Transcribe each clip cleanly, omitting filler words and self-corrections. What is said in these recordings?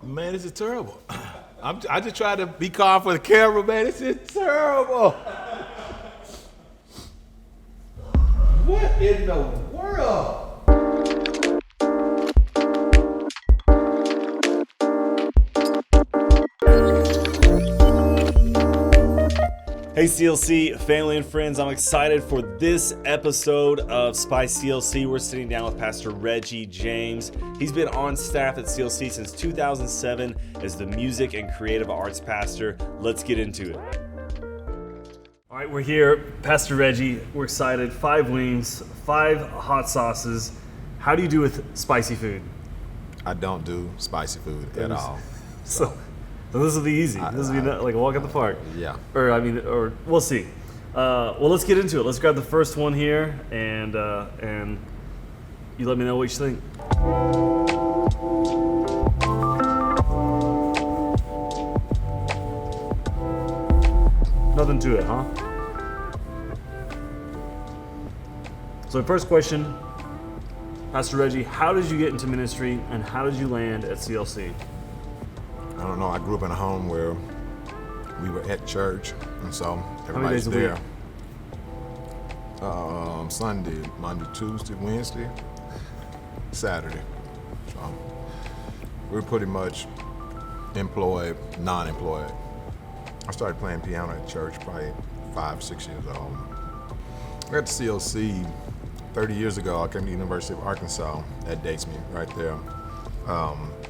Man, this is terrible. I just try to be calm for the camera, man. This is terrible. What in the world? Hey CLC family and friends, I'm excited for this episode of SpiCLC. We're sitting down with Pastor Reggie James. He's been on staff at CLC since 2007 as the music and creative arts pastor. Let's get into it. All right, we're here, Pastor Reggie. We're excited. 5 wings, 5 hot sauces. How do you do with spicy food? I don't do spicy food at all. So this will be easy. This will be like a walk in the park. Yeah. Or we'll see. Well, let's get into it. Let's grab the first one here, and you let me know what you think. Nothing to it, huh? So the first question, Pastor Reggie, how did you get into ministry, and how did you land at CLC? I don't know. I grew up in a home where we were at church, and so everybody's days a there. week? Sunday, Monday, Tuesday, Wednesday, Saturday. So we're pretty much employed, non-employed. I started playing piano at church probably 5-6 years old. I got to CLC 30 years ago. I came to the University of Arkansas. That dates me right there.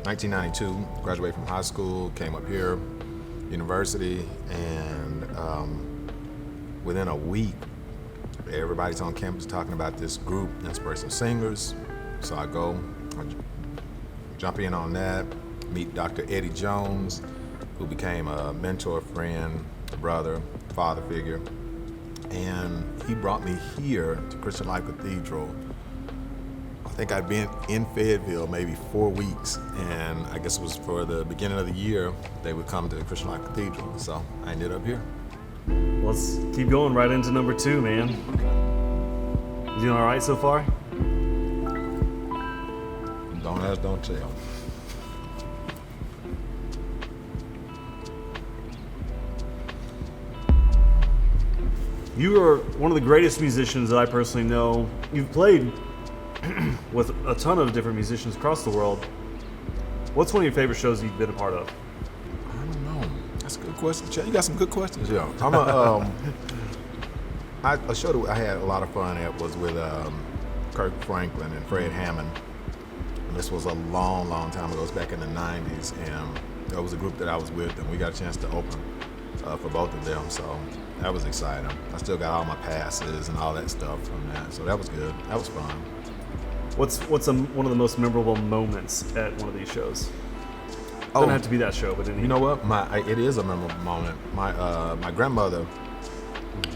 1992, graduated from high school, came up here, university, and within a week, everybody's on campus talking about this group, Inspirational Singers. So I jump in on that, meet Dr. Eddie Jones, who became a mentor, friend, brother, father figure, and he brought me here to Christian Life Cathedral. I think I'd been in Fayetteville maybe 4 weeks, and I guess it was for the beginning of the year they would come to the Christian Life Cathedral, so I ended up here. Let's keep going right into number 2, man. You doing all right so far? Don't ask, don't tell. You are one of the greatest musicians that I personally know. You've played with a ton of different musicians across the world. What's one of your favorite shows you've been a part of? I don't know. That's a good question. Chad, you got some good questions. Yeah. A show that I had a lot of fun at was with Kirk Franklin and Fred Hammond. And this was a long, long time ago. It was back in the 90s, and there was a group that I was with, and we got a chance to open for both of them. So that was exciting. I still got all my passes and all that stuff from that. So that was good. That was fun. What's one of the most memorable moments at one of these shows? Doesn't have to be that show, but you know what? It is a memorable moment. My grandmother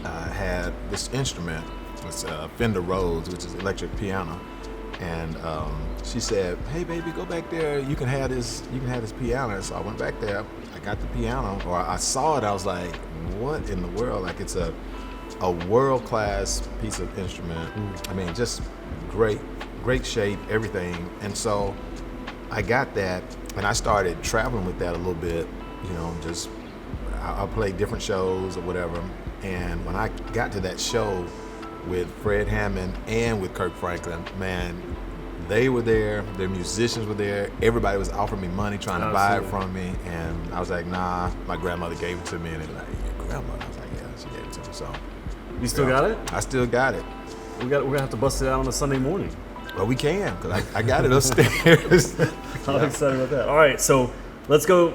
had this instrument. It's Fender Rhodes, which is electric piano, and she said, "Hey, baby, go back there. You can have this piano." So I went back there. I got the piano, or I saw it. I was like, "What in the world?" Like, it's a world-class piece of instrument. I mean, just great shape, everything. And so I got that, and I started traveling with that a little bit, just I played different shows or whatever. And when I got to that show with Fred Hammond and with Kirk Franklin, man, they were there, their musicians were there, everybody was offering me money, trying to buy it from me, and I was like, nah, my grandmother gave it to me. And they were like, your grandmother? I was like, yeah, she gave it to me. So you still got it? I still got it. We're gonna have to bust it out on a Sunday morning. Well, we can, because I got it upstairs. I'm excited about that. All right, so let's go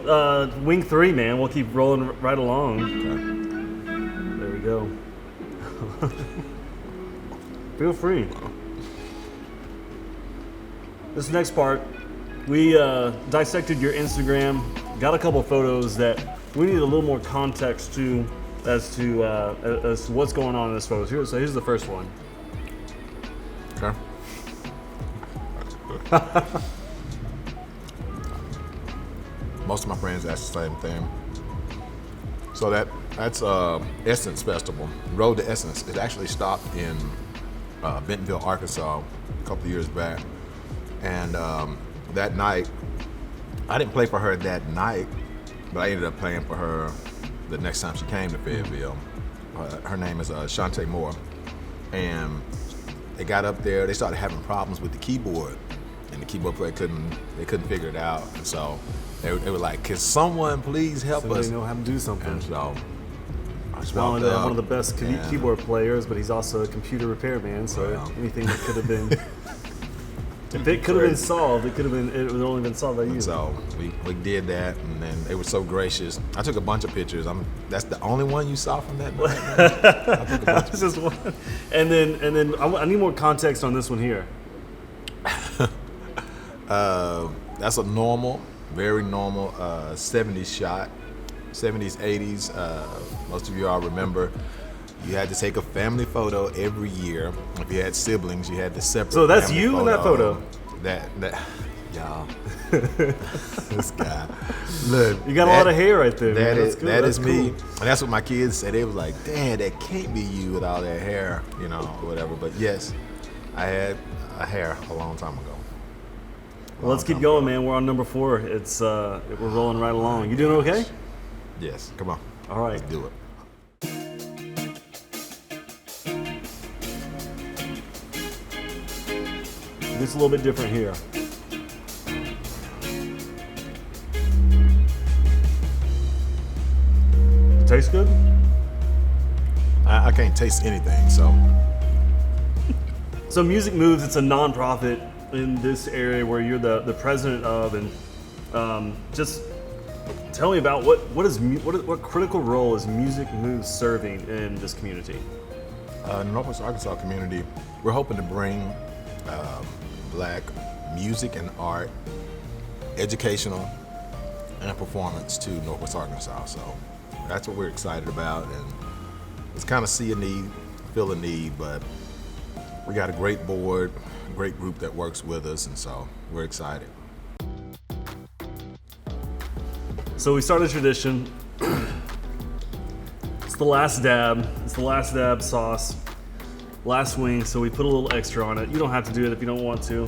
wing 3, man. We'll keep rolling right along. Okay. There we go. Feel free. This next part, we dissected your Instagram, got a couple photos that we need a little more context to as to what's going on in this photo. So here's the first one. Okay. Most of my friends ask the same thing. So that's Essence Festival, Road to Essence. It actually stopped in Bentonville, Arkansas, a couple of years back. And that night, I didn't play for her that night, but I ended up playing for her the next time she came to Fayetteville. Her name is Shantae Moore, and they got up there. They started having problems with the keyboard, and the keyboard player couldn't figure it out. And so they were like, "Can someone please help us?" They know how to do something. And so I just One walked up, of the best keyboard players, but he's also a computer repairman. So anything that could have been, if it could have been solved, it would have only been solved by you. So we did that, and then they were so gracious. I took a bunch of pictures. That's the only one you saw from that night. I took a bunch of Just one. And then I need more context on this one here. That's a normal, very normal 70s shot, 70s, 80s. Most of you all remember you had to take a family photo every year. If you had siblings, you had to separate. So that's you in that photo? That y'all. This guy. Look, You got a lot of hair right there. That man. is That's that cool. is That's me, cool. and that's what my kids said. They was like, "Dad, that can't be you with all that hair, or whatever." But yes, I had a hair a long time ago. Well, let's keep going, man. We're on number 4. It's we're rolling right along. You doing okay? Yes, come on. All right. Let's do it. It's a little bit different here. Tastes good? I can't taste anything, so So Music Moves, it's a nonprofit in this area where you're the president of, and just tell me about what critical role is Music Moves serving in this community? in the Northwest Arkansas community, we're hoping to bring Black music and art, educational, and performance to Northwest Arkansas. So that's what we're excited about, and it's kind of see a need, feel a need, but we got a great board, a great group that works with us, and so we're excited. So we started a tradition. It's the last dab. It's the last dab sauce. Last wing, so we put a little extra on it. You don't have to do it if you don't want to.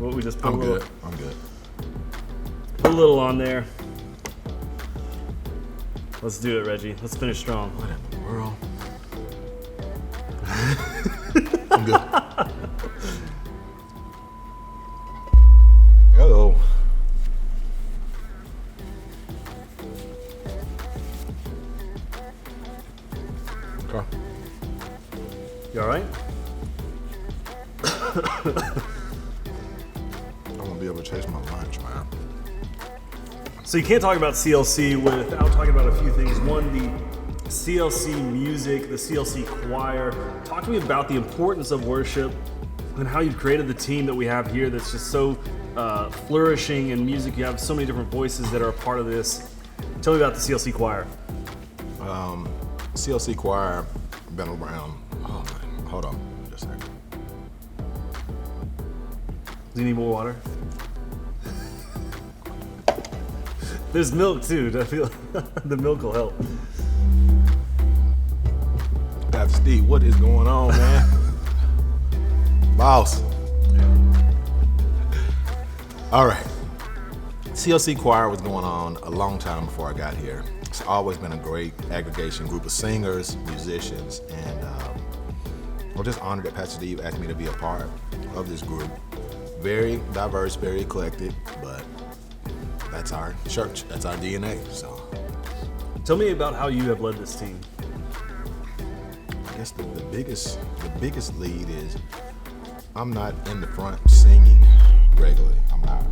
But we just put I'm a little, good. I'm good. put a little on there. Let's do it, Reggie. Let's finish strong. What in the world? I'm good. Uh-oh. Okay. You all right? I won't be able to taste my lunch, man. So you can't talk about CLC without talking about a few things. One, the CLC music, the CLC choir. Talk to me about the importance of worship and how you've created the team that we have here that's just so flourishing in music. You have so many different voices that are a part of this. Tell me about the CLC choir. CLC choir been around. Oh man, hold on, just a second. Do you need more water? There's milk too. I feel the milk will help. Pastor Steve, what is going on, man? Boss. All right. CLC choir was going on a long time before I got here. It's always been a great aggregation group of singers, musicians, and I'm just honored that Pastor Steve asked me to be a part of this group. Very diverse, very eclectic, but that's our church, that's our DNA. So Tell me about how you have led this team. I guess the biggest lead is I'm not in the front singing regularly. I'm not,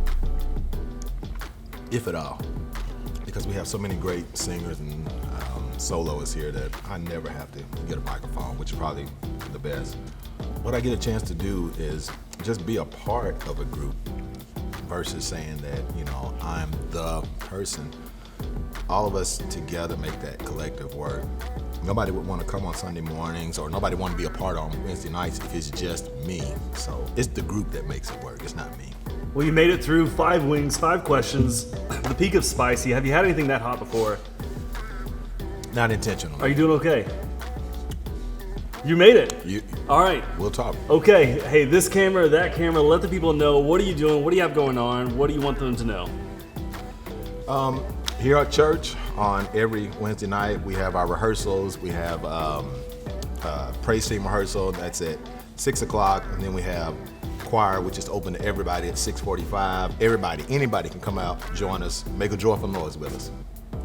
if at all, because we have so many great singers and soloists here that I never have to get a microphone, which is probably the best. What I get a chance to do is just be a part of a group versus saying that, I'm the person. All of us together make that collective work. Nobody would want to come on Sunday mornings, or nobody want to be a part on Wednesday nights if it's just me. So it's the group that makes it work. It's not me. Well, you made it through 5 wings, 5 questions, the peak of spicy. Have you had anything that hot before? Not intentional. Are you doing okay? You made it. All right. We'll talk. Okay. Hey, this camera, that camera, let the people know. What are you doing? What do you have going on? What do you want them to know? Here at church, on every Wednesday night, we have our rehearsals. We have praise team rehearsal. That's at 6 o'clock, and then we have choir, which is open to everybody at 6:45. Anybody can come out, join us, make a joyful noise with us.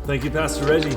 Thank you, Pastor Reggie.